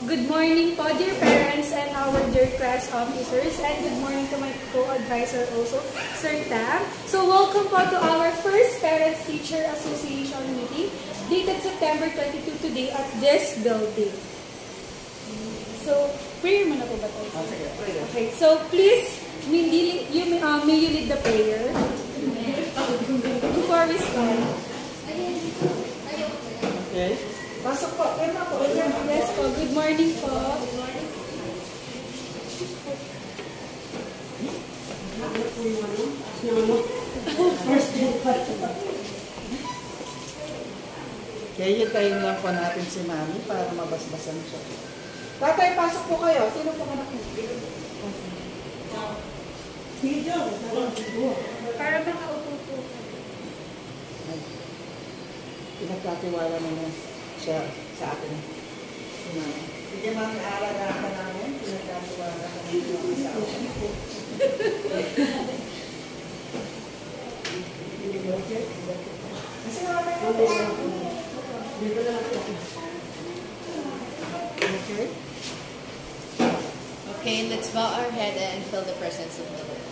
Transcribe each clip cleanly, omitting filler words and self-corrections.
Good morning po, dear parents and our dear class officers, and good morning to my co-advisor also, Sir Tam. So welcome po to our first Parents-Teacher Association meeting dated September 22 today at this building. So, prayer mo na po ba tayo? Okay, so please, may you lead the prayer before we start. Okay. Pasok po. Yes po. Good morning po. Okay, hintayin lang po natin si Mami para mabasbasan siya. Tatay, pasok po kayo. Sino po anak niyo? Para makaupo po. Pinagkatiwala naman siya sa atin. Sige, Mami, aaragaan ka namin. Pinagkatiwala ka namin sa atin. Kasi Mami, dito na lang ako. Okay? Okay, let's bow our head and feel the presence of the Lord.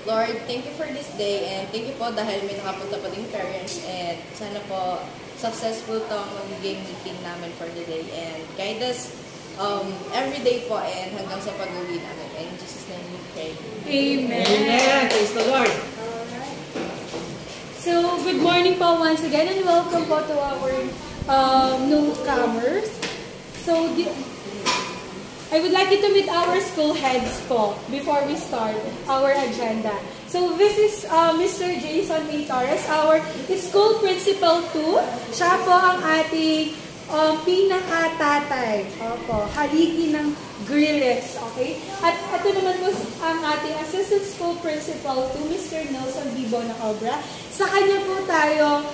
Lord, thank you for this day and thank you po dahil may nakapunta pa ding parents and sana po successful tong magiging meeting namin for the day and guide us every day po and hanggang sa pag-uwi namin. In Jesus' name we pray. Amen. Amen. Praise the Lord. So, good morning po once again and welcome po to our newcomers. So, I would like you to meet our school heads po before we start our agenda. So, this is Mr. Jason A. Torres, our school principal 2. Siya po ang ating pinakatatay. Opo, haligi ng Grilles. Okay? At ito naman po ang ating assistant school principal 2, Mr. Nelson Bibo na Obra. Sa kanya po tayo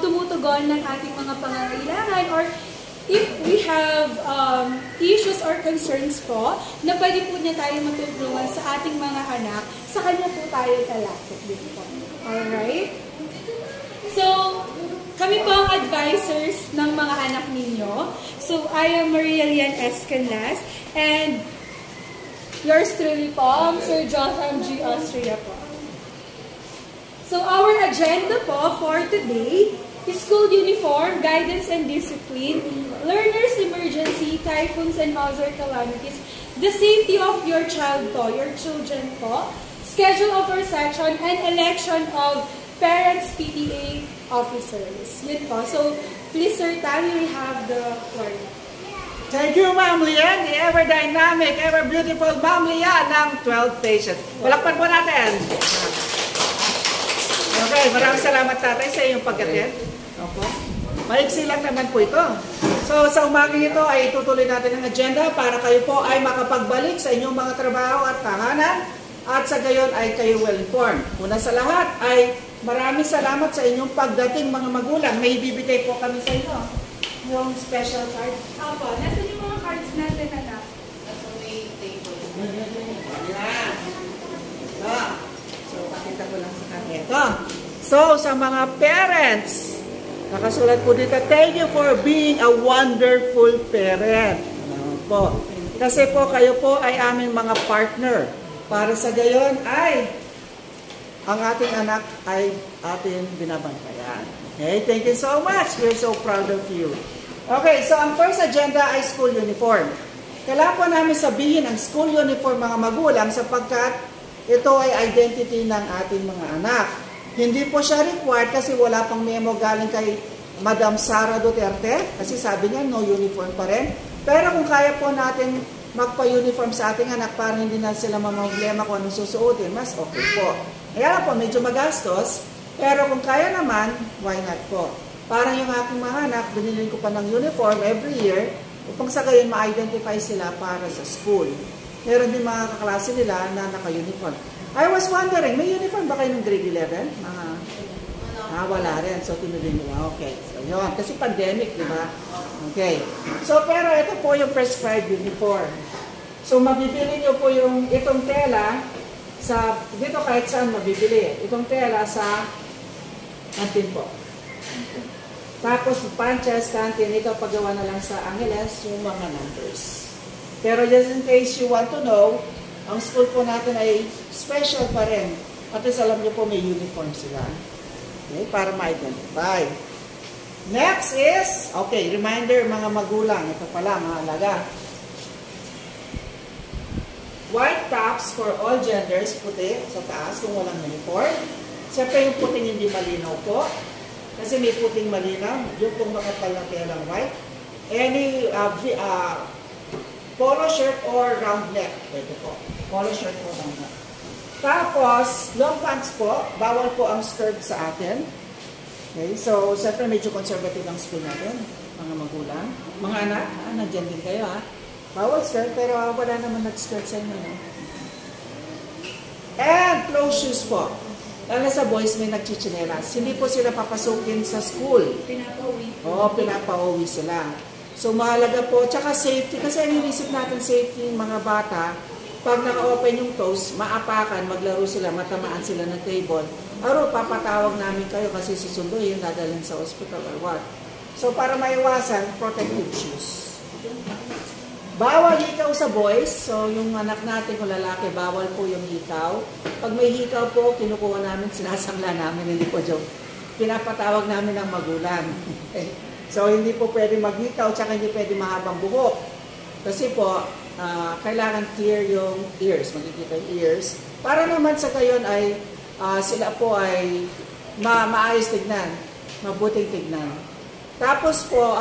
tumutugon ng ating mga pangangailangan or if we have issues or concerns po, na pwede po niya tayo matutulungan sa ating mga anak, sa kanya po tayo lalapit din po. Alright? So, kami po ang advisors ng mga anak ninyo. So, I am Maria Lian Escanlas and yours truly po, Sir Jotham G. Austria po. So, our agenda po for today is school uniform, guidance and discipline, learners emergency, typhoons and other calamities, the safety of your child po, your children po, schedule of our section, and election of parents PTA officers. Yun po. So, please Sir Tan, we have the floor. Thank you, Ma'am Lian, the ever-dynamic, ever-beautiful Ma'am Lian ng 12 patients. Palakpan po natin. Okay, maraming salamat tatay sa iyong pag-attend. Opo. Maiksi lang naman po ito. So, sa umagang ito ay tutuloy natin ang agenda para kayo po ay makapagbalik sa inyong mga trabaho at tahanan at sa gayon ay kayo well-informed. Una sa lahat ay maraming salamat sa inyong pagdating mga magulang. May bibigay po kami sa inyo. Yung special card. Opo, nasa yung mga cards natin anak? Nasa may table. Ayan. So, pakita ko lang sa kanya. Ito. So, sa mga parents, nakasulat po dito, thank you for being a wonderful parent. Ano po? Kasi po kayo po ay aming mga partner. Para sa gayon ay ang ating anak ay ating binabantayan. Okay, thank you so much. We're so proud of you. Okay, so ang first agenda ay school uniform. Kailangan po namin sabihin ang school uniform mga magulang sapagkat ito ay identity ng ating mga anak. Hindi po siya required kasi wala pang memo galing kay Madam Sara Duterte kasi sabi niya no uniform pa rin. Pero kung kaya po natin magpa-uniform sa ating anak para hindi na sila mamproblema kung anong susuotin, mas okay po. Kaya po, medyo magastos, pero kung kaya naman, why not po? Parang yung aking mga anak, binilin ko pa ng uniform every year upang sa gayon ma-identify sila para sa school. Meron din mga kaklase nila na naka-uniform. I was wondering, may uniform ba kayo ng grade 11? Wala rin. So, tinuloy nila. Okay. So, yun. Kasi pandemic, di ba? Okay. So, pero ito po yung prescribed uniform. So, mabibili nyo po yung itong tela sa, dito kahit saan mabibili. Itong tela sa kantin po. Tapos, punches, kantin, ito paggawa na lang sa Angeles, yung mga numbers. Pero just in case you want to know, ang school po natin ay special pa rin. At least alam niyo po may uniform sila. Okay, para ma-identify. Next is, okay, reminder mga magulang. Ito pala, mahalaga. White tops for all genders, puti sa taas kung walang uniform. Siyempre yung puting hindi malinaw po. Kasi may puting malinaw, yung pong makapal na telang white. Any polo shirt or round neck. Pwede po. Polo shirt or round neck. Tapos, long pants po. Bawal po ang skirt sa atin. Okay, so, siyempre medyo conservative ang school natin. Mga magulang. Mga anak, nandyan din kayo ha. Bawal skirt, pero wala naman nag-skirt sa inyo. No? And closed shoes po. Lalo sa boys may nagchichinelas. Hindi po sila papasukin sa school. Pinapauwi. Oo, pinapauwi sila. So, mahalaga po. Tsaka safety. Kasi ang inisip natin safety ng mga bata, pag naka-open yung toes, maapakan, maglaro sila, matamaan sila ng table. Aro, papatawag namin kayo kasi susunduin, dadalhin sa hospital or what. So, para maiwasan, protective shoes. Bawal hikaw sa boys. So, yung anak natin kung lalaki, bawal po yung hikaw. Pag may hikaw po, kinukuha namin, sinasangla namin, hindi po joke. Pinapatawag namin ng magulang. So, hindi po pwede maghikaw, tsaka hindi pwede mahabang buhok. Kasi po, kailangan clear yung ears, magkikita yung ears. Para naman sa gayon ay, sila po ay maayos tignan, mabuting tignan. Tapos po,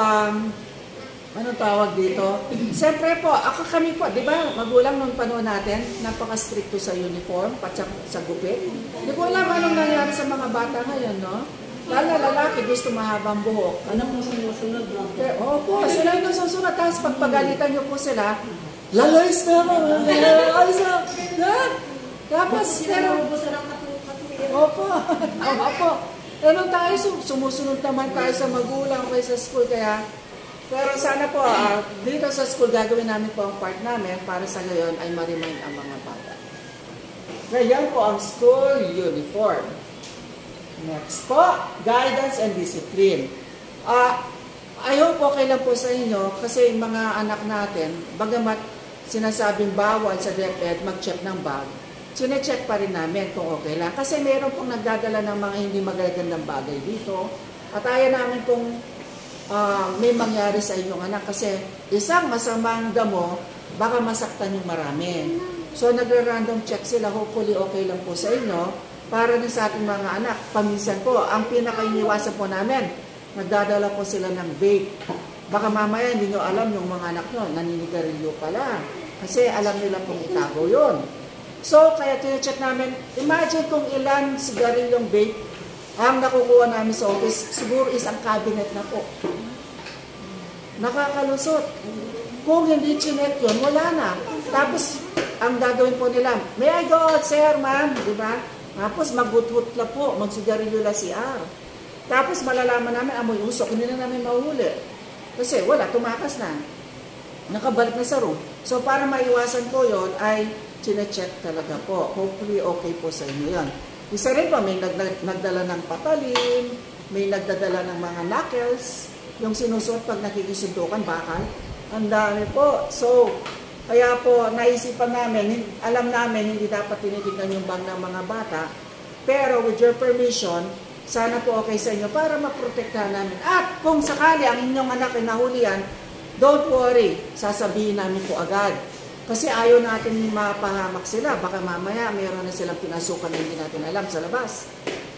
anong tawag dito? Siyempre po, kami po, di ba, magulang nung panahon natin, napaka-stricto sa uniform, patsak sa gupit. Di ko alam anong nangyari sa mga bata ngayon, no? Lalo lalaki, gusto mahabang buhok. Anak mo sumusunod, no? Opo, sila yung nasusunod. Tapos pagpagalitan nyo po sila, lalays na ako, alis na. Tapos, pero, opo, tama po. Ganun tayo, sumusunod naman tayo sa magulang o sa school, kaya, pero sana po, dito sa school, gagawin namin po ang part namin para sa gayon ay ma-remind ang mga bata. Ngayon po ang school uniform. Next po, guidance and discipline. I hope okay lang po sa inyo kasi mga anak natin, bagamat sinasabing bawal sa DepEd mag-check ng bag, sine-check pa rin namin kung okay lang. Kasi meron pong nagdadala ng mga hindi magagandang bagay dito. At ayaw namin kung may mangyari sa inyong anak kasi isang masamang damo, baka masaktan yung marami. So nagre-random check sila, hopefully okay lang po sa inyo. Para din sa ating mga anak, paminsan po, ang pinaka-iniwasan po namin, nagdadala po sila ng vape. Baka mamaya hindi nyo alam yung mga anak nyo, naninigarilyo pala. Kasi alam nila kung itago yun. So, kaya tine-check namin, imagine kung ilan sigarilyong vape ang nakukuha namin sa office, siguro isang cabinet na po. Nakakalusot. Kung hindi chinet yun, wala na. Tapos, ang gagawin po nila, may I go out, sir, ma'am, di ba? Tapos maghut-hut na po, magsigarilyo na si R. Tapos malalaman namin, amoy usok, hindi na namin mahuli. Kasi wala, tumakas na. Nakabalik na sa room. So para maiwasan po yon ay chinecheck talaga po. Hopefully okay po sa inyo yan. Isa rin po, may nagdala ng patalim, may nagdadala ng mga knuckles, yung sinusuot pag nakikisundukan, bakal. Ang dami po. So, kaya po, naisipan namin, alam namin, hindi dapat tinitignan yung bag ng mga bata. Pero with your permission, sana po okay sa inyo para maprotektahan namin. At kung sakali ang inyong anak ay nahulihan, don't worry, sasabihin namin po agad. Kasi ayaw natin mapahamak sila. Baka mamaya mayroon na silang pinasukan na hindi natin alam sa labas.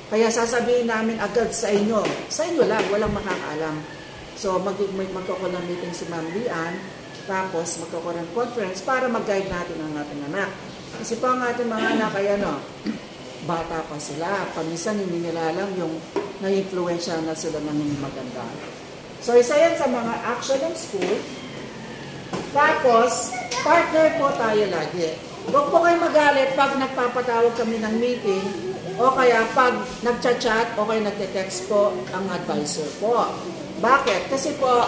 Kaya sasabihin namin agad sa inyo. Sa inyo lang, walang makakaalam. So magkakaroon ng meeting si Ma'am Lian. Tapos, magkakaroon ng conference para mag-guide natin ang ating anak. Kasi po ang ating mga anak ay bata pa sila. Paminsan hindi nila alam yung na-influensya na sila ng hindi maganda. So, isa yan sa mga action ng school. Tapos, partner po tayo lagi. Huwag po kayo magalit pag nagpapatawag kami ng meeting o kaya pag nagchat-chat o kaya nagte-text po ang advisor po. Bakit? Kasi po,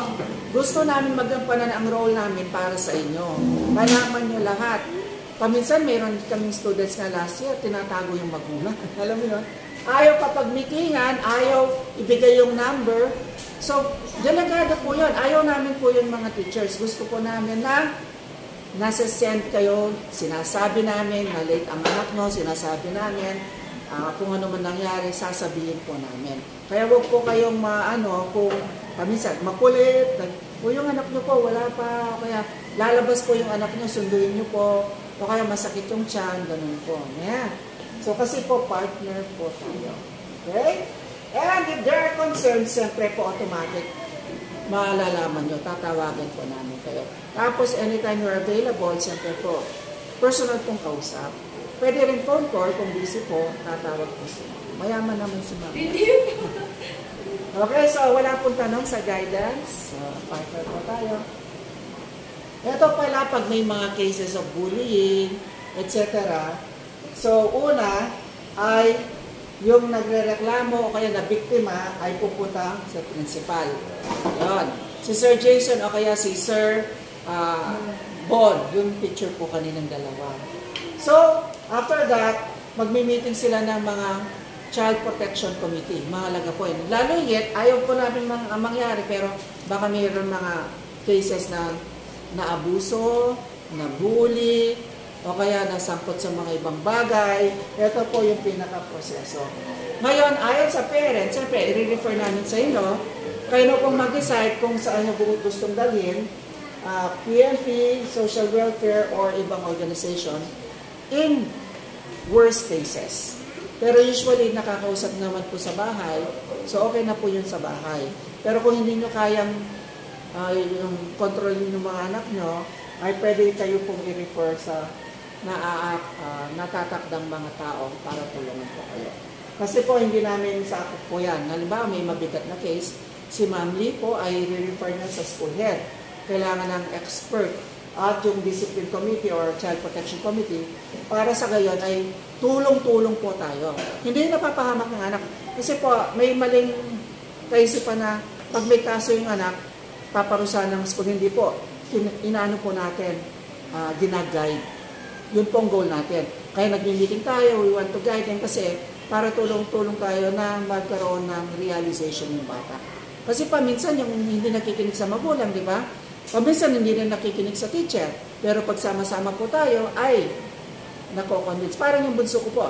gusto namin magampanan ang role namin para sa inyo. Malaman nyo lahat. Paminsan, mayroon kaming students na last year, tinatago yung magulang. Alam mo yun? Ayaw kapag meetingan, ayaw ibigay yung number. So, delegado po yun. Ayaw namin po yung mga teachers. Gusto po namin na nasa-send kayo, sinasabi namin na late ang anak nyo, sinasabi namin, kung ano man nangyari, sasabihin po namin. Kaya huwag po kayong kung paminsan, makulit, o yung anak nyo po, wala pa, kaya lalabas po yung anak nyo, sunduin nyo po, o kaya masakit yung tiyan, ganun po. Yeah. So, kasi po, partner po tayo. Okay? And if there are concerns, siyempre po, automatic, malalaman nyo, tatawagan po namin kayo. Tapos, anytime you're available, siyempre po, personal pong kausap. Pwede rin phone call, kung busy po, tatawag po siya. Mayaman naman si mama. Okay, so wala pong tanong sa guidance. Partner po tayo. Ito pala, pag may mga cases of bullying, etc. So, una ay yung nagre-reklamo o kaya na biktima ay pupunta sa principal. Yun. Si Sir Jason o kaya si Sir Bon, yung picture po kaninang dalawa. So, after that, magmi-meeting sila ng mga Child Protection Committee. Mahalaga po yun. Lalo yet, ayaw po namin mangyari, pero baka mayroon mga cases na naabuso, na bully, o kaya nasangkot sa mga ibang bagay. Ito po yung pinaka-proseso. Ngayon, ayon sa parents, siyempre, i-refer namin sa inyo, kayo na pong mag-decide kung saan nyo gustong dalhin, PNP, social welfare, or ibang organization, in worst cases. Pero usually, nakakausap naman po sa bahay, so okay na po yun sa bahay. Pero kung hindi nyo kayang yung kontrolin ng mga anak nyo, ay pwede kayo pong i-refer sa natatakdang mga tao para tulungan po kayo. Kasi po, hindi namin sakop po yan. Halimbawa, may mabigat na case, si Ma'am Lee po ay i-refer na sa school head. Kailangan ng expert at yung Discipline Committee or Child Protection Committee para sa gayon ay tulong-tulong po tayo. Hindi napapahamak ng anak. Kasi po, may maling kaisipan na pag may kaso yung anak, paparusahan ng school. Hindi po. Inaano po natin, ginaguide. Yun po ang goal natin. Kaya nag-meeting tayo, we want to guide them kasi para tulong-tulong tayo na magkaroon ng realization ng bata. Kasi paminsan yung hindi nakikinig sa magulang, di ba? Paminsan hindi rin nakikinig sa teacher. Pero pag sama-sama po tayo, ay nako-convince. Parang yung bunso ko po.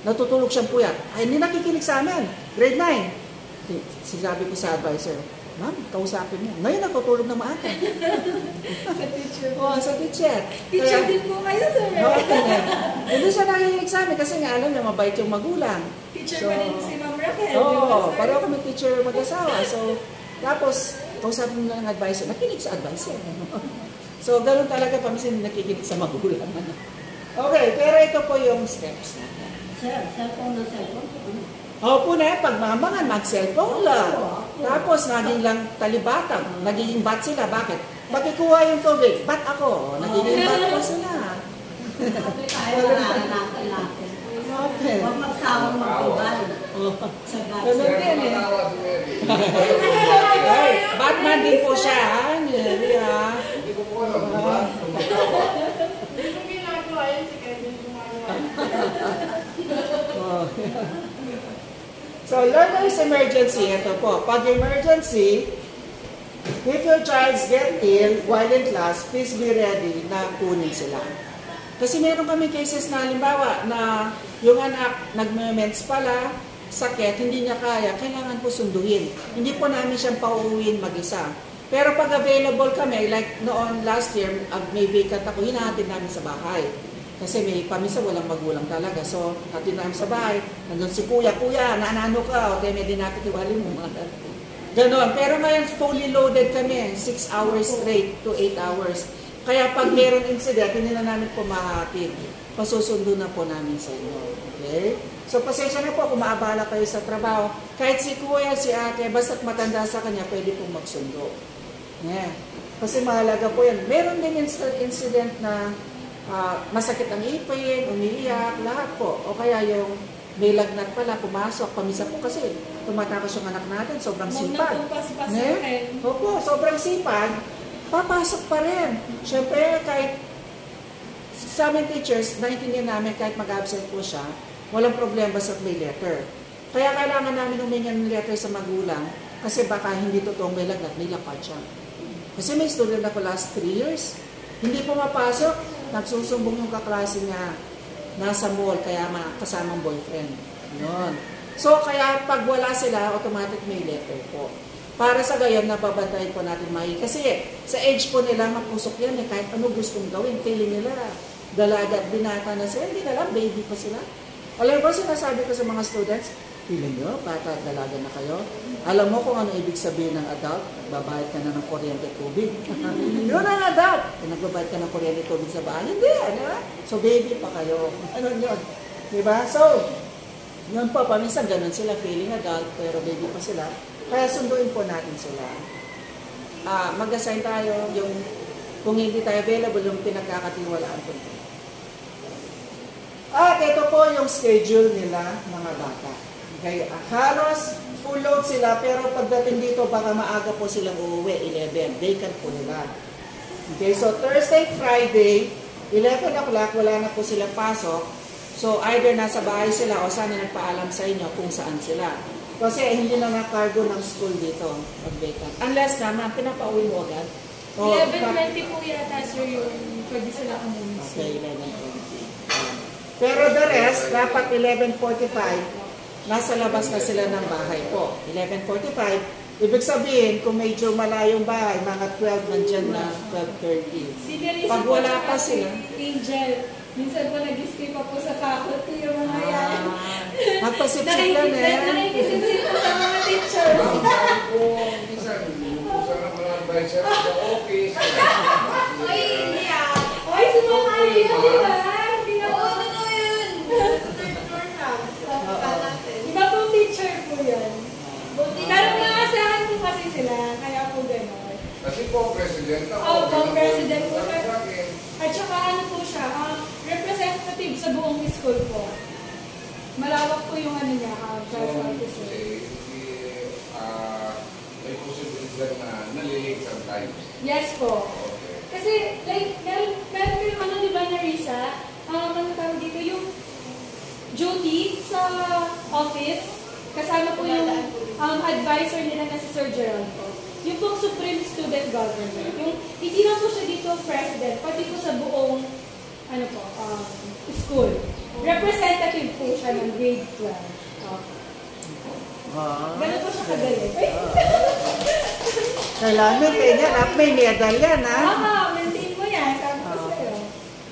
Natutulog siyang puyat. Ay, hindi nakikinig sa amin. Grade 9. Sinabi ko sa advisor, Ma'am, kausapin mo. Ngayon natutulog na maaga. Sa teacher. Oo, sa teacher. Teacher din po kayo, sir. Okay. Hindi siya nakikinig sa amin kasi nga alam niya, mabait yung magulang. Teacher pa rin si Ma'am Raquel. Oo, pareho kami teacher mag-asawa. So, tapos, kausapin mo na ng advisor. Nakikinig sa advisor. So, ganun talaga paminsan nakikinig sa magulang. Okay, pero ito po yung steps natin. Sir, cellphone na cellphone. Opo na, pagmamangan, mag-cellphone lang. Tapos, naging lang talibatang. Nagiging bat sila. Bakit? Pagkikuha yung tubig, bat ako. Nagiging bat po sila. Tayo naranasan natin. Okay. Huwag magsawang magtubal. Sa Ganun din eh. Ay, Batman din po siya. Hindi ha. Hindi ko po alam, di ba? Hindi ko ginagawa yun si Kevin gumagawa. So, learner's emergency. Ito po. Pag emergency, if your child get ill while in class, please be ready na kunin sila. Kasi meron kami cases na halimbawa na yung anak nagme-mens pala, sakit, hindi niya kaya, kailangan po sunduin. Hindi po namin siyang pauuwiin mag-isa. Pero pag available kami, like noon last year, may vacant ako, hinahatid namin sa bahay. Kasi may pamisa walang magulang talaga. So, hatid namin sa bahay, nandun si kuya, naanano ka, o tayo may dinakitiwali mo. Ganon. Pero ngayon, fully loaded kami, 6 hours straight to 8 hours. Kaya pag meron incident, hindi na namin po mahatid. Pasusundo na po namin sa inyo. Okay? So, pasensya na po kung maabala kayo sa trabaho. Kahit si kuya, si ate, basta't matanda sa kanya, pwede pong magsundo. Yeah. Kasi mahalaga po yan. Meron din incident na masakit ang ipin, umiiyak, lahat po. O kaya yung may lagnat pala, pumasok, pamisa po kasi tumatakas yung anak natin, sobrang sipag. Opo, sobrang sipag. Papasok pa rin. Siyempre, kahit sa amin teachers, naintindihan namin kahit mag-absent po siya, walang problema basta't may letter. Kaya kailangan namin humingan ng letter sa magulang kasi baka hindi totoong may lagnat, may lapad siya. Kasi may student ako last 3 years. Hindi pumapasok, nagsusumbong yung kaklase niya. Nasa mall, kaya kasamang boyfriend. Yun. So, kaya pag wala sila, automatic may letter po. Para sa gayon, nababantayan po natin maigi. Kasi sa age po nila, mapusok yan eh. Kahit ano gustong gawin, feeling nila, dalaga at binata na sila. Hindi na lang, baby pa sila. Alam mo, sinasabi ko sa mga students, feeling nyo, bata at dalaga na kayo. Alam mo kung ano ibig sabihin ng adult? Nagbabayad ka na ng kuryente at tubig. Yun ang adult. Nagbabayad ka ng kuryente at tubig sa bahay. Hindi, ano? So, baby pa kayo. Ano yun? Diba? So, yun po, paminsan ganun sila, feeling adult, pero baby pa sila. Kaya sunduin po natin sila. Mag-assign tayo yung, kung hindi tayo available, yung pinagkakatiwalaan po. At ito po yung schedule nila, mga bata. Okay, halos full load sila, pero pagdating dito, baka maaga po silang uuwi, 11. Vacant po nila. Okay, so Thursday, Friday, 11 o'clock, wala na po silang pasok. So either nasa bahay sila o sana nagpaalam sa inyo kung saan sila. Kasi hindi na nakargo ng school dito, pag vacant. Unless naman, pinapauwi mo agad. 11:20 po yata, sir, yung pwede sila umuwi. Okay, 11:20. Pero the rest, dapat 11:45, nasa labas na sila ng bahay po. 11:45, ibig sabihin, kung medyo malayong bahay, mga 12 nandyan na, 12:30. Si Nerissa Pag po, wala pa si sila, Angel, minsan po nag-escape pa po sa faculty yung mga yan. magpasipsip lang eh. Nakikisip po sa mga teachers. Minsan na mga advisor sa office. Ay, hindi ah. Ay, sumamali yun, di ba? Hindi na po. Totoo yun. Third floor na. Iba pong teacher po yan. Pero maasahan po kasi sila, kaya po gano'n. Kasi po, president ako. Opo, president po siya. Sa akin. At saka ano po siya, representative sa buong school po. Malawak po yung ano niya, class officer. May posibilidad na nalilig sometimes. Yes po. Okay. Kasi, like, meron kayong ano, di ba, Nerissa? Ano tawag dito, yung duty sa office, kasama po yung advisor nila na si Sir Gerald po. Yung pong Supreme Student Governor. Yung, hindi lang po siya dito president, pati po sa buong, ano po, school. Representative po siya ng grade 12. Ganun po siya kagaling. Kailangan maintain yan. May medal yan, ha? Maintain mo yan. Sabi ko sa'yo.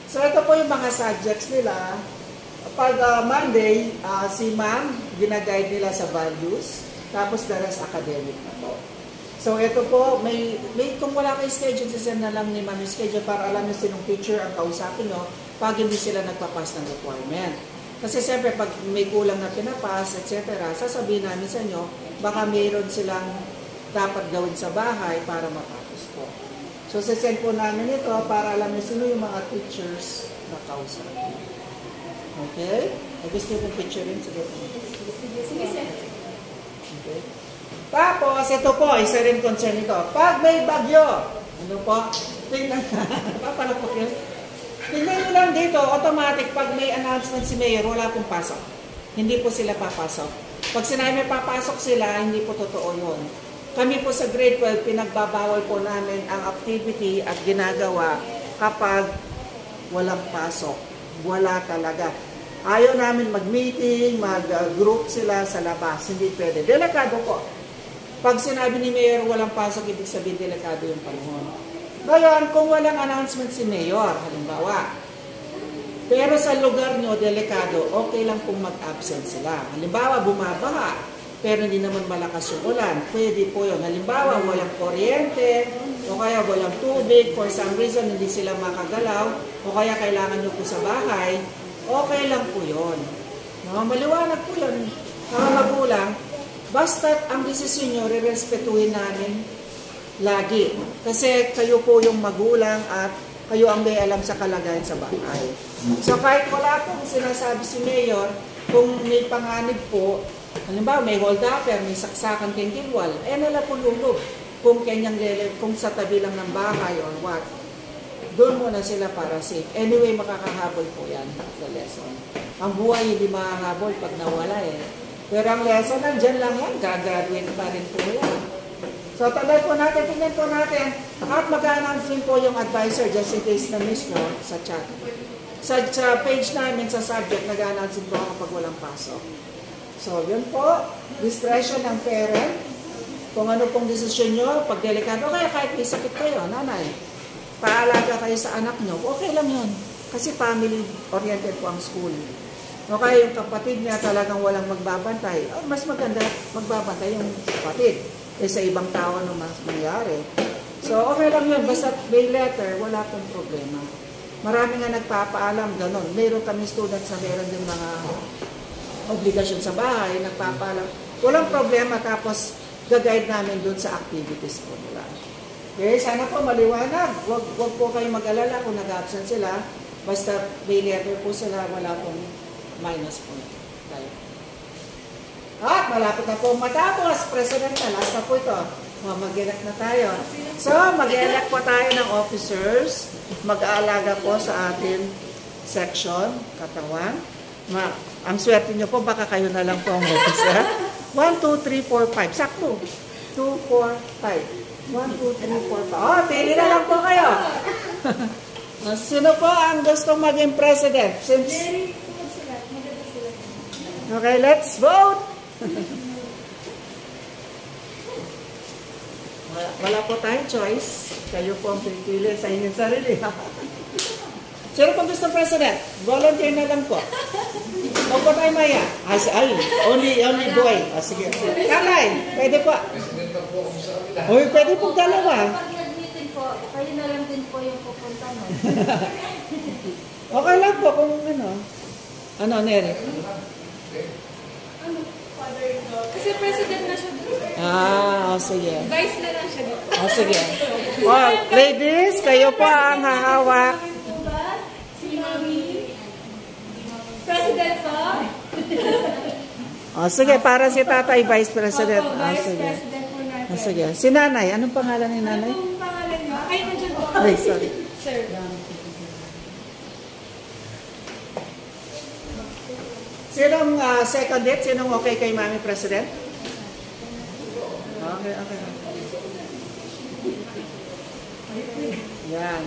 So, ito po yung mga subjects nila. Pag Monday, si ma'am, ginaguide nila sa values. Tapos, the rest academic na po. So, ito po, kung wala kayo schedule, sisend na lang ni ma'am yung schedule para alam nyo sinong teacher ang kausapin nyo pag hindi sila nagpapas ng requirement. Kasi siyempre, pag may kulang na pinapas, etc., sasabihin namin sa inyo, baka mayroon silang dapat gawin sa bahay para matapos po. So, sisend po namin ito para alam nyo sino yung mga teachers na kausapin. Okay? Gusto yung picture rin? Sige po. Sige, sir. Okay. Tapos, ito po, isa rin concern ito. Pag may bagyo, ano po? Tingnan ka. Papalapok yun. Tingnan nyo lang dito, automatic, pag may announcement si Mayor, wala pong pasok. Hindi po sila papasok. Pag sinabi may papasok sila, hindi po totoo yun. Kami po sa grade 12, pinagbabawal po namin ang activity at ginagawa kapag walang pasok. Wala talaga. Ayaw namin mag-meeting, mag-group sila sa labas. Hindi pwede. Delikado po. Pag sinabi ni Mayor walang pasok, ibig sabihin delikado yung panahon. Ngayon, kung walang announcement si Mayor, halimbawa, pero sa lugar nyo, delikado, okay lang kung mag-absent sila. Halimbawa, bumabaha, pero hindi naman malakas yung ulan. Pwede po yun. Halimbawa, walang kuryente, o kaya walang tubig, for some reason, hindi sila makagalaw, o kaya kailangan nyo po sa bahay, okay lang po yun. Maliwanag po yun. Mga magulang, basta't ang desisyon nyo, re-respetuhin namin lagi. Kasi kayo po yung magulang at kayo ang may alam sa kalagayan sa bahay. So kahit wala pong sinasabi si Mayor, kung may panganib po, halimbawa may hold upper, may saksakan tingkilwal, nalapululog. Kung kung sa tabi lang ng bahay or what, doon muna sila para safe. Anyway, makakahabol po yan sa lesson. Ang buhay hindi makahabol pag nawala eh. Pero ang lesson, nandyan lang yan, gagraduate pa rin po yan. So, tagay po natin, tingnan po natin. At mag-announce din po yung advisor just in case na miss nyo sa chat. Sa page namin, sa subject, nag-announce din po kapag walang pasok. So, yun po. Discretion ng parent. Kung ano pong desisyon nyo, pag delikado, kaya kahit may sakit kayo, nanay, paalaga kayo sa anak nyo, okay lang yun. Kasi family-oriented po ang school. O kaya yung kapatid niya talagang walang magbabantay, mas maganda magbabantay yung kapatid. Sa ibang tao ano mas mangyari. So, okay lang yun. Basta may letter, wala pong problema. Marami nga nagpapaalam, ganun. Meron kami students na meron din mga obligasyon sa bahay, nagpapaalam. Walang problema, tapos gag-guide namin dun sa activities po nila. Okay, sana po maliwanag. Wag po kayong mag-alala kung nag-absent sila. Basta may letter po sila, wala pong minus po. Okay. At malapit na po matapos, President na, last na po ito. Mag-elect na tayo. So, mag-elect po tayo ng officers. Mag-aalaga po sa ating section, katawan. Ang swerte nyo po, baka kayo na lang po ang officer. 1, 2, 3, 4, 5. Sakto. 2, 4, 5. 1, 2, 3, 4, 5. Oh, pili na lang po kayo. Sino po ang gustong maging president? Okay, let's vote! Wala po tayong choice. Kayo po ang pipili sa inyong sarili. Sino po gusto president? Volunteer na lang po. Huwag po tayo maya. Ay, only boy. Sige. Kalay, pwede po. President na po ako sa kanila. Uy, pwede po dalawa. Pag nag-meeting po, kayo na lang din po yung pupunta mo. Okay lang po kung ano. Ano, Nere? Kasi president na siya dito. Sige. Vice na lang siya dito. Sige. Well, ladies, kayo po ang hahawak. Si Mami. President po. Sige, para si Tatay Vice President. Opo, Vice Sige. President po natin. Sige. Si Nanay, anong pangalan ni Nanay? Anong pangalan niyo? Ay, nandiyan po. Ay, sorry. Sir. Sinong second date? Sinong okay kay Mami President? Okay. Yan.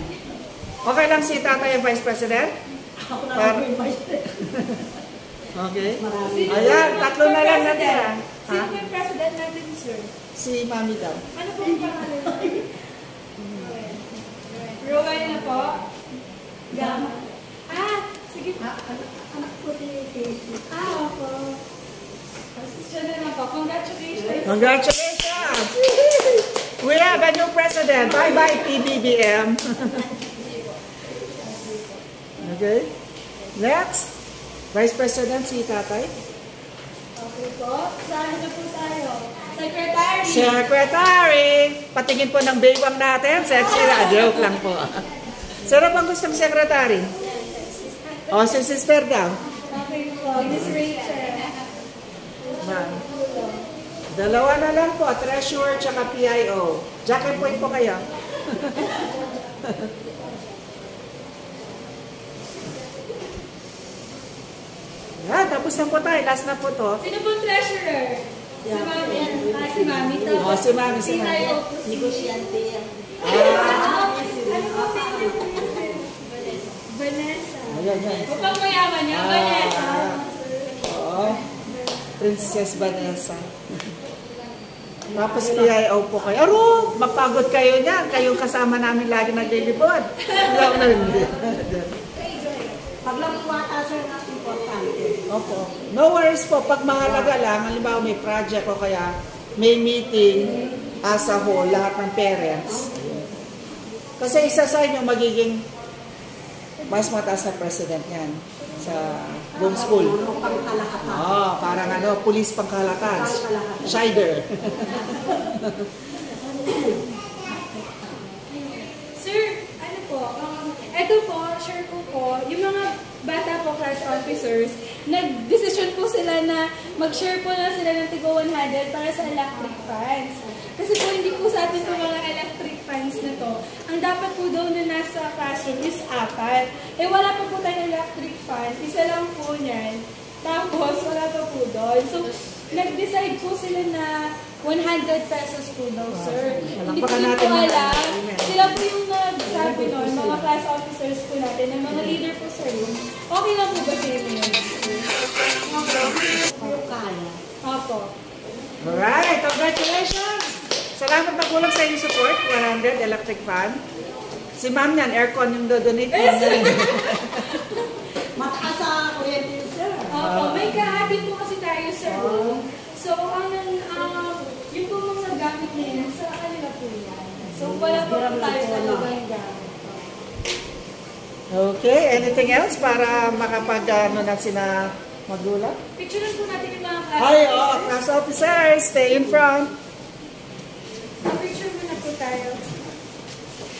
Okay lang si Tatay Vice President? Ako na yung vice president. Okay. Ayan, tatlo na lang natin. Sino po yung president natin, sir? Si Mami daw. Ano po yung pangalan niyo? Rowan na po. Gama. Sige. Anak ko si Casey. Opo. Siya na lang po. Congratulations. Congratulations! We have a new president. Bye-bye, PBBM. Okay. Next. Vice President, si Tatay. Okay po. Saan na po tayo? Secretary. Secretary! Patingin po ng baywang natin. Sexy na. Joke lang po. Sino pang gustong secretary? Si sister daw. Okay po. Miss Rachel. Dalawa na lang po. Treasurer tsaka PIO. Jack and point po kayo. Yan, tapos na po tayo. Last na po to. Sino po treasurer? Si Mami. Si Mami. Tapos Si Mami. tayo po si Negosyante yan. Ano po Vanessa. Ayan. Upang mayaman niya, Vanessa. Oo. Princess Vanessa. Tapos PIO po kayo. Aro, mapagod kayo niyan. Kayong kasama namin lagi naglilipod. Hindi ako nalilipod. Pag lang tuwata sir na importante. Opo. No worries po. Pag mahalaga lang, halimbawa may project o kaya may meeting as a whole, lahat ng parents. Kasi isa sa inyo magiging mas mataas na president yan sa buong school. Parang police pangkalatan. Shider. Sir, ano po, eto po, share ko po, yung mga bata po class officers, nag-decision po sila na mag-share po na sila ng tigo 100 para sa electric fans. Kasi po hindi po sa atin po mga electric fans na to. Ang dapat po daw na nasa classroom is 4. Wala pa po tayong electric fan. Isa lang po niyan. Tapos wala pa po doon. So, nag-decide po sila na 100 pesos po daw, sir. Hindi ko Palakpakan rin natin po mga alam. women. Sila po yung nagsabi nun, mga class officers po natin, ng mga leader po, sir. Okay lang po ba sa inyo yun? Kaya. Opo. Alright, congratulations! Salamat na kulang sa inyong support. 100 electric fan. Si ma'am yan, aircon yung do-donate mo. Mataas sa kuryente yun, sir. Opo, may kahati po kasi tayo, sir. So, yung po mga gamit na yan, sa kanila po yan. So, wala po tayo talagang gamit. Okay, anything else para makapag na sina magulang? Picturean po natin yung mga class Hi, officers. class officers, stay in front. Picture mo na po tayo.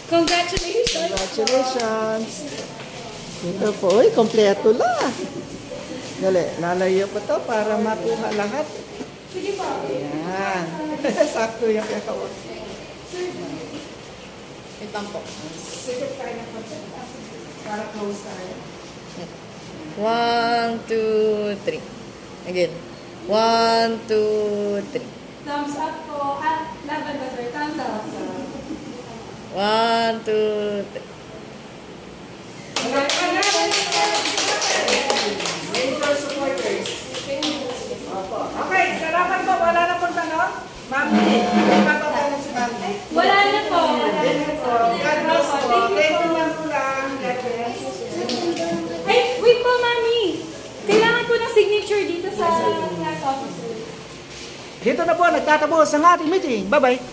Congratulations! Congratulations! Ito po, uy, kompleto lang. Dali, lalayo pa to para makuha lahat. Sige po. Yan. Sakto yung kakawag. Wait lang po. Sige tayo na po. Para close tayo. 1, 2, 3. Again. 1, 2, 3. Thumbs up po. Laban ba, sir? Thumbs up. 1, 2, 3. Major supporters. Okay, salamat po. Wala na pong tanong. Ma'am, matatanong si Ma'am. Wala na po. Thank you po. God bless po. Thank you, Ma'am Kulang. God bless. Ay, wait po, mami. Kailangan po ng signature dito sa class officer. Dito na po, nagtatapos ang ating meeting. Bye-bye.